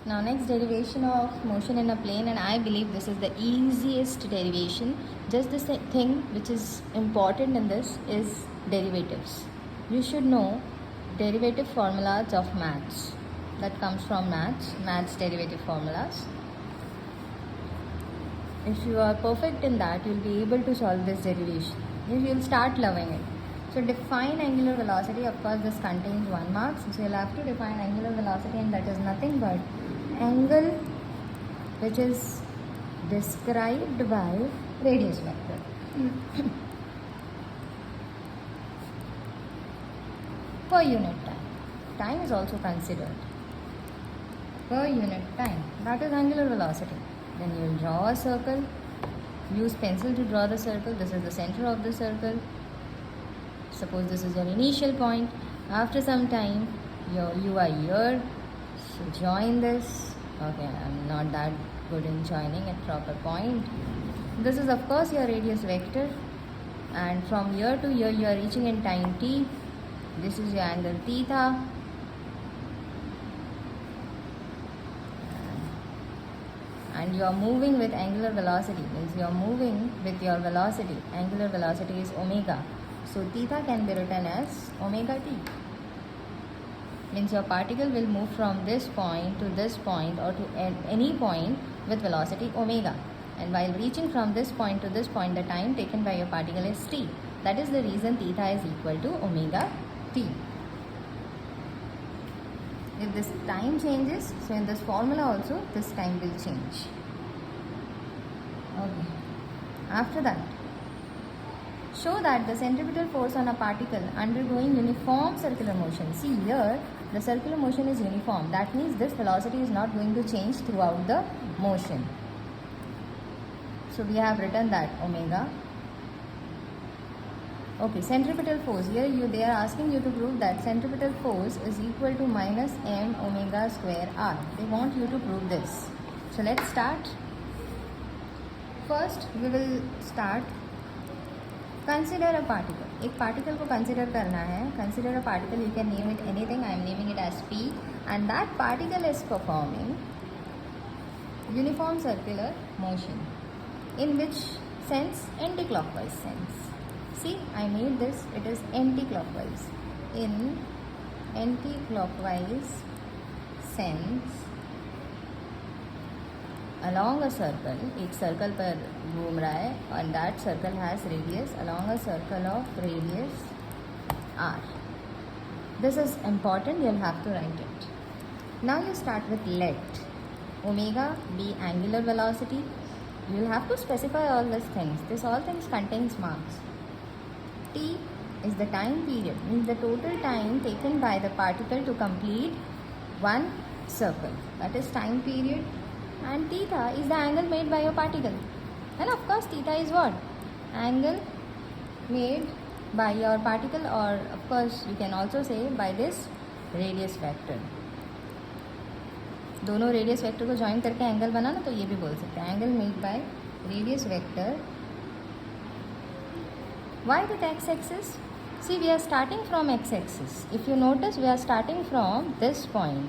Now next derivation of motion in a plane, and I believe this is the easiest derivation. Just the thing which is important in this is derivatives. You should know derivative formulas of maths. That comes from maths derivative formulas. If you are perfect in that, you'll be able to solve this derivation. You'll start loving it. So define angular velocity. Of course, this contains 1 mark. So you'll have to define angular velocity, and that is nothing but angle which is described by radius vector. Per unit time. Time is also considered. Per unit time. That is angular velocity. Then you will draw a circle. Use pencil to draw the circle. This is the center of the circle. Suppose this is your initial point. After some time, you are here. So join this. Okay, I'm not that good in joining at proper point. This is of course your radius vector. And from here to here, you are reaching in time t. This is your angle theta. And you are moving with angular velocity, means you are moving with your velocity. Angular velocity is omega. So theta can be written as omega t. Means your particle will move from this point to this point, or to any point with velocity omega. And while reaching from this point to this point, the time taken by your particle is t. That is the reason theta is equal to omega t. If this time changes, so in this formula also this time will change. Okay. After that, show that the centripetal force on a particle undergoing uniform circular motion. See here, the circular motion is uniform. That means this velocity is not going to change throughout the motion. So we have written that omega. Okay, centripetal force. Here they are asking you to prove that centripetal force is equal to minus m omega square r. They want you to prove this. So let's start. First, we will start. Consider a particle. एक particle को consider करना है. Consider a particle. You can name it anything. I am naming it as P. And that particle is performing uniform circular motion. In which sense? Anti-clockwise sense. See, I made this. It is anti-clockwise. In anti-clockwise sense, along a circle, एक circle पर घूम रहा है, and that circle has radius along a circle of radius r. This is important. You'll have to write it. Now you start with let omega be angular velocity. You'll have to specify all these things. This all things contains marks. T is the time period, means the total time taken by the particle to complete one circle. That is time period. And theta is the angle made by your particle. And of course theta is what? Angle made by your particle, or of course you can also say by this radius vector. दोनों radius vector को join करके angle बनाना, तो ये भी बोल सकते हैं angle made by radius vector. Why with x-axis? See, we are starting from x-axis. If you notice, we are starting from this point.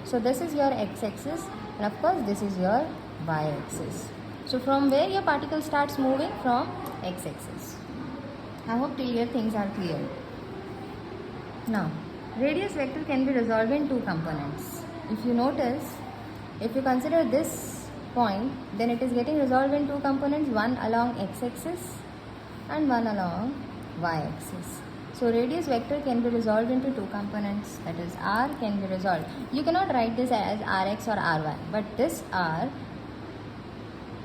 So this is your x-axis, and of course this is your y-axis. So from where your particle starts moving? From x-axis. I hope till here things are clear. Now, radius vector can be resolved in two components. If you notice, if you consider this point, then it is getting resolved in two components, one along x-axis and one along y-axis. So radius vector can be resolved into two components, that is r can be resolved. You cannot write this as rx or ry, but this r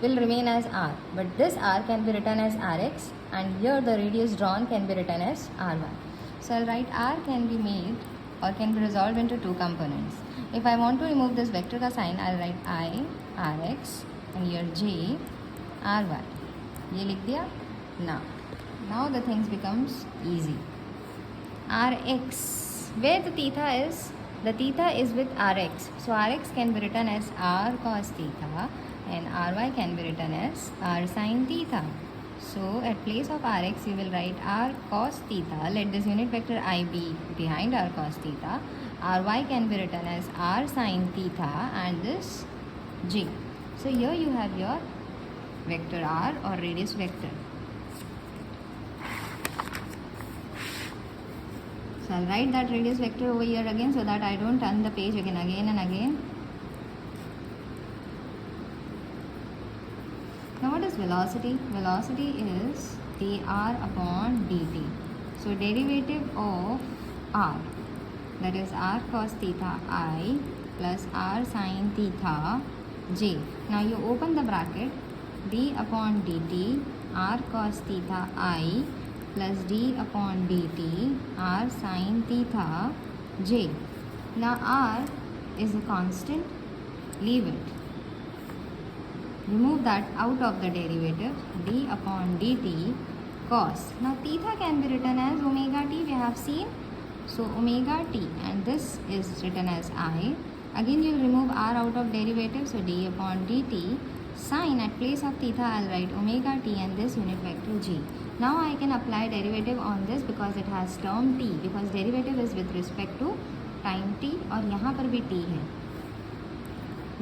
will remain as r, but this r can be written as rx, and here the radius drawn can be written as ry. So I'll write r can be made or can be resolved into two components. If I want to remove this vector का sign, I'll write I rx and here j ry. ये लिख दिया. Now the things becomes easy. Rx, where the theta is with rx. So rx can be written as r cos theta and ry can be written as r sin theta. So at place of Rx you will write r cos theta. Let this unit vector I be behind r cos theta, ry can be written as r sine theta and this j. So here you have your vector r or radius vector. So I'll write that radius vector over here again so that I don't turn the page again and again. Now what is velocity? Velocity is dr upon dt. So derivative of r, that is r cos theta I plus r sin theta j. Now you open the bracket, d upon dt r cos theta I plus d upon dt r sin theta j. Now r is a constant, leave it. Remove that out of the derivative, d upon dt cos. Now theta can be written as omega t, we have seen. So omega t, and this is written as I. Again you will remove r out of derivative, so d upon dt. Sine, at place of theta I'll write omega t and this unit vector g. Now I can apply derivative on this because it has term t, because derivative is with respect to time t और यहाँ पर भी t है.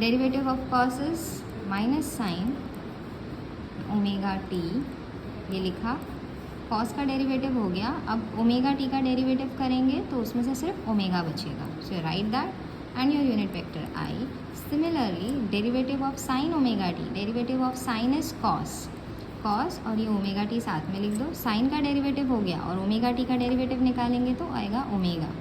Derivative of cos is minus sign omega T, ये लिखा. Cos का derivative हो गया. अब ओमेगा टी का डेरिवेटिव करेंगे तो उसमें से सिर्फ ओमेगा बचेगा. So right that and your unit vector i. Similarly derivative of sine omega t, derivative of sine is cos. Cos और ये ओमेगा टी साथ में लिख दो. साइन का डेरिवेटिव हो गया और ओमेगा टी का डेरिवेटिव निकालेंगे तो आएगा omega.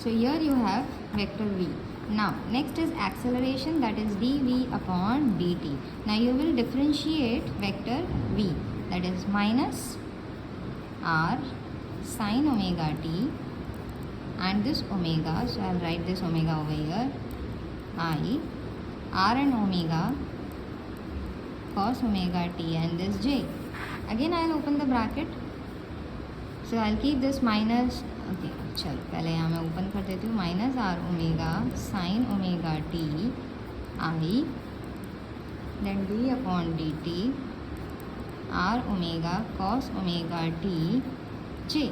So here you have vector v. Now next is acceleration, that is dv upon dt. Now you will differentiate vector v, that is minus r sin omega t and this omega. So I will write this omega over here, I, r and omega cos omega t and this j. Again I will open the bracket. So I will keep this minus. Okay चलो पहले यहाँ मैं open कर देती हूँ. Minus r omega sine omega t i, then d upon d t r omega cos omega t j.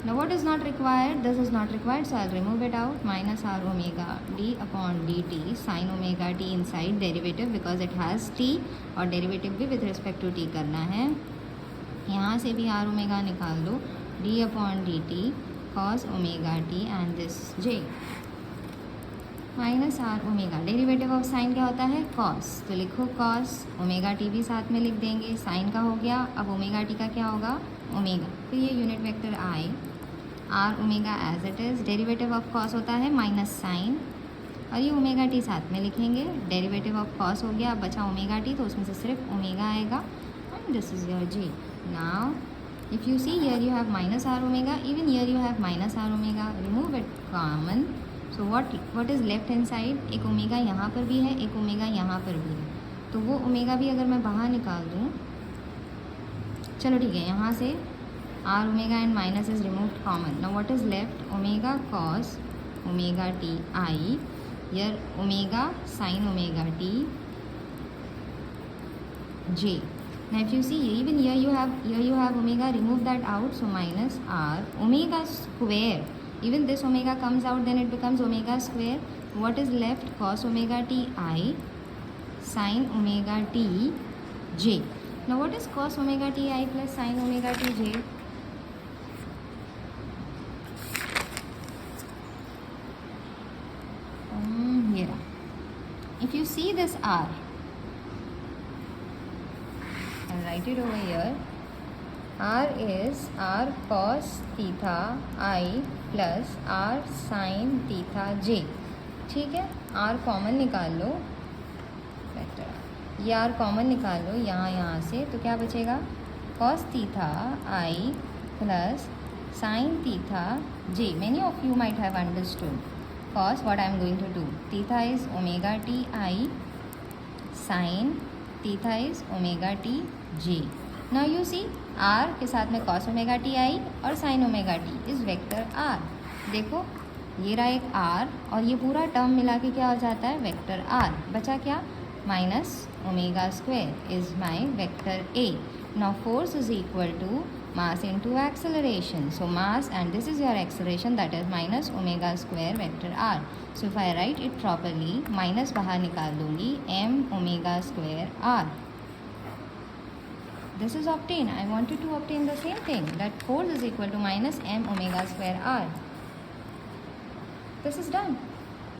Now what is not required? This is not required, so I'll remove it out. Minus r omega d upon dt sin omega t inside derivative because it has t और derivative भी with respect to t करना है. यहाँ से भी r omega निकाल दो. d upon dt cos omega t and this j minus r omega. Derivative of sign क्या होता है? cos. तो लिखो cos. ओमेगा टी भी साथ में लिख देंगे. साइन का हो गया. अब ओमेगा टी का क्या होगा? ओमेगा. तो ये unit vector i, r omega as it is. Derivative of cos होता है माइनस साइन और ये ओमेगा टी साथ में लिखेंगे. डेरिवेटिव ऑफ cos हो गया. अब बचा ओमेगा टी, तो उसमें से सिर्फ ओमेगा आएगा and this is your J. Now if you see here you have minus r omega, even here you have minus r omega. remove it common. so what is left inside? एक omega यहाँ पर भी है, एक omega यहाँ पर भी है. तो वो ओमेगा भी अगर मैं बाहर निकाल दूँ, चलो ठीक है, यहाँ से r omega and minus is removed common. now what is left? omega cos omega t I, here omega sin omega t j. Now if you see, even here you have omega, remove that out, so minus r omega square. Even this omega comes out, then it becomes omega square. What is left? Cos omega t I sin omega t j. Now what is cos omega t I plus sin omega t j? Here. If you see this r, I'll write it over here. r is r cos theta I plus r sin theta j. ठीक है, r common निकाल लो. ये r common निकाल लो यहाँ से, तो क्या बचेगा? cos theta I plus sin theta j. Many of you might have understood. Cos, what I am going to do? Theta is omega t I, sin theta is omega t j. Now you see, r के साथ में cos omega t I और sin omega t is vector r. देखो ये रहा एक r और ये पूरा टर्म मिला के क्या हो जाता है? Vector r. बचा क्या? Minus omega square is my vector a. Now force is equal to mass into acceleration. So mass, and this is your acceleration, that is minus omega square vector r. So if I write it properly, minus बाहर निकाल दूंगी, m omega square r. This is obtained. I wanted to obtain the same thing, that force is equal to minus m omega square r. This is done.